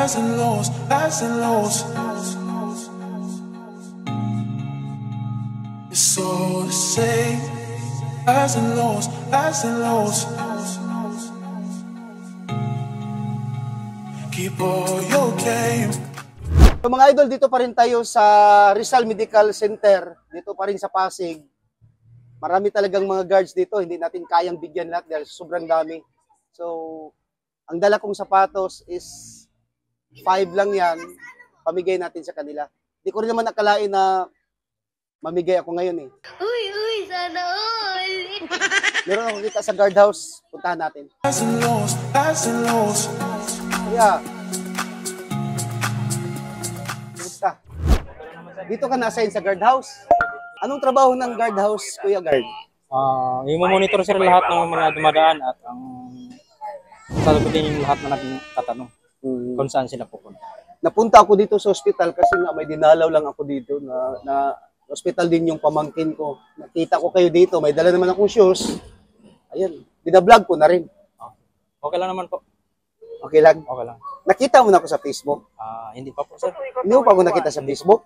highs and lows, highs and lows. It's all the same. Highs and lows, highs and lows. Keep all your game. So mga idol, dito pa rin tayo sa Rizal Medical Center, dito pa rin sa Pasig. Marami talagang mga guards dito, hindi natin kayang bigyan lahat dahil sobrang dami. So, ang dala kong sapatos is 5 lang yan, pamigay natin sa kanila. Hindi ko rin naman nakalain na mamigay ako ngayon eh. Uy, sana all! Meron ako kita sa guardhouse, puntahan natin. Highs and lows, highs and lows. Yeah. Kumusta? Dito ka na-assign sa guardhouse? Anong trabaho ng guardhouse, Kuya Guard? Yung monitor sir lahat ng mga dumadaan at ang sasagutin yung lahat na nagtatanong kung saan sila pupunta. Napunta ako dito sa hospital kasi nga may dinalaw lang ako dito na hospital din yung pamangkin ko. Nakita ko kayo dito, may dala naman akong shoes. Ayan, binablog ko na rin. Okay lang naman po. Okay lang? Okay lang. Nakita mo na ako sa Facebook? Hindi pa po sir. Hindi mo pa ako nakita sa Facebook?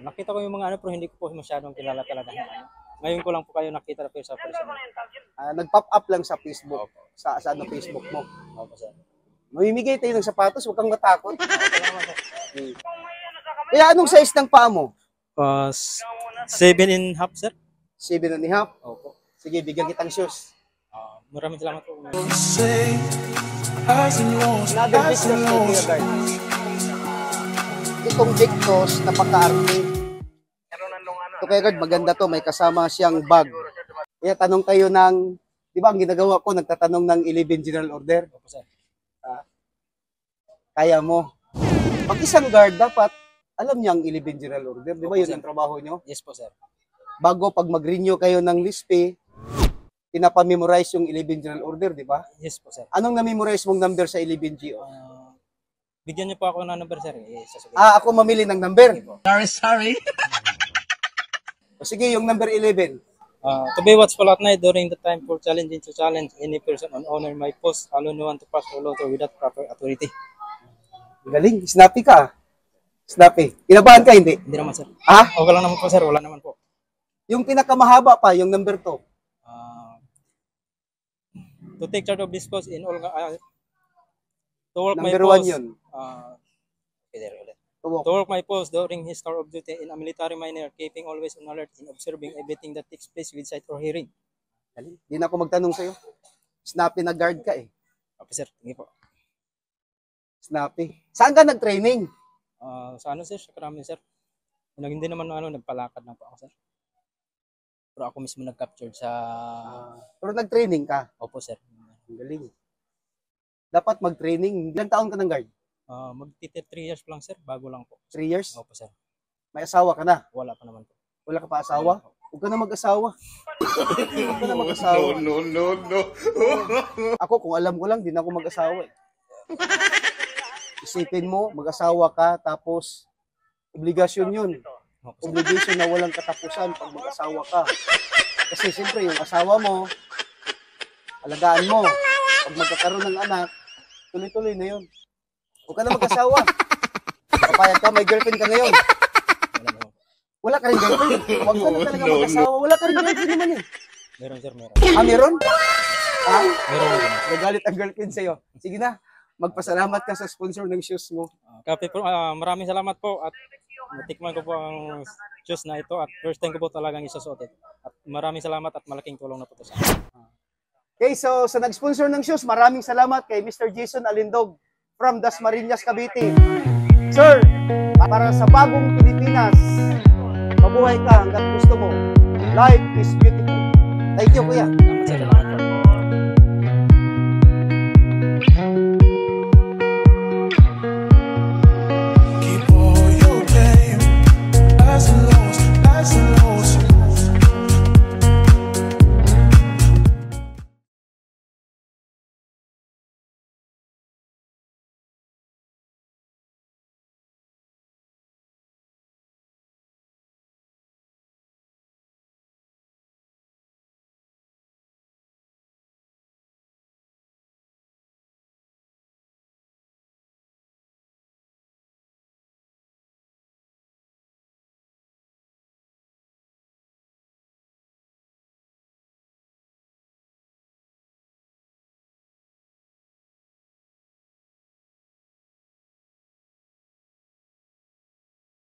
Nakita ko yung mga pero hindi ko po masyadong kilala talaga. Ngayon ko lang po kayo nakita na sa personal. Nag-pop up lang sa Facebook. Sa Facebook mo. Opo sir. Mamimigay tayo ng sapatos, huwag kang matakot. Kaya anong size ng paa mo? 7.5 sir. 7.5? Opo. Sige, bigyan kitang shoes. Maraming salamat po. Highs and lows, Another highs business and kay lows. Kuya Guard. Itong Victos, napaka-arte. Ito Kuya Guard, maganda to. May kasama siyang bag. Kaya tanong kayo ng, di ba ang ginagawa ko, nagtatanong ng 11 general order. Opo sir. Kaya mo. Pag isang guard, dapat alam niya ang 11 general order. Di ba yun ang trabaho nyo? Yes po sir. Bago pag mag-renew kayo ng LISP, pinapamemorize yung 11 general order, di ba? Yes po sir. Anong na-memorize mong number sa 11GO? Bigyan niyo po ako ng number sir. Ako mamili ng number. Sorry. O sige, yung number 11. To be watchful at night during the time for challenging to challenge any person on honor my post, allow no one to pass or to without proper authority. Galing, snappy ka. Snappy. Kinabahan ka, hindi? Hindi naman sir. Okay lang naman po sir, wala naman po. Yung pinakamahaba pa, yung number 2. To take charge of this post in all to work Number my 1 post. yun. To work my post during his tour of duty in a military manner, keeping always on alert in observing everything that takes place with sight or hearing. Galing. Hindi na ako magtanong sa'yo. Snappy na guard ka eh. Okay sir, tingin po. Snappy. Saan ka nag-training? Sa ano sir, sa Krami sir. Hindi naman nagpalakad lang po ako sir. Pero ako mismo nag-capture sa... Pero nag-training ka? Opo sir. Galing. Dapat mag-training. Ilang taon ka ng guard? Magtitip 3 years pa lang sir, bago lang po. 3 years? Opo sir. May asawa ka na? Wala pa naman po. Wala ka pa asawa? Huwag ka na mag-asawa. Huwag ka na mag-asawa. No. Ako, kung alam ko lang, di na ako mag-asawa eh. Isipin mo, mag-asawa ka, tapos obligasyon yun. Obligation na walang katapusan pag mag-asawa ka. Kasi siyempre, yung asawa mo, alagaan mo. Pag magkakaroon ng anak, tuloy-tuloy na yun. Huwag ka na mag-asawa. Papayag ka, may girlfriend ka ngayon. Wala ka rin girlfriend. Huwag ka na talaga mag-asawa. Wala ka rin girlfriend naman eh. Meron sir, meron. Meron? Meron. Nagalit ang girlfriend sa'yo. Sige na, magpasalamat ka sa sponsor ng shoes mo. Kape po, maraming salamat po at natikman ko po ang shoes na ito at first time ko po talagang isusuot ito. At maraming salamat at malaking tulong na po ito sa akin. Okay, so sa nag-sponsor ng shoes, maraming salamat kay Mr. Jason Alindog from Dasmariñas, Cavite. Sir, para sa bagong Pilipinas, mabuhay ka hanggat gusto mo. Life is beautiful. Thank you, kuya. Salamat sir.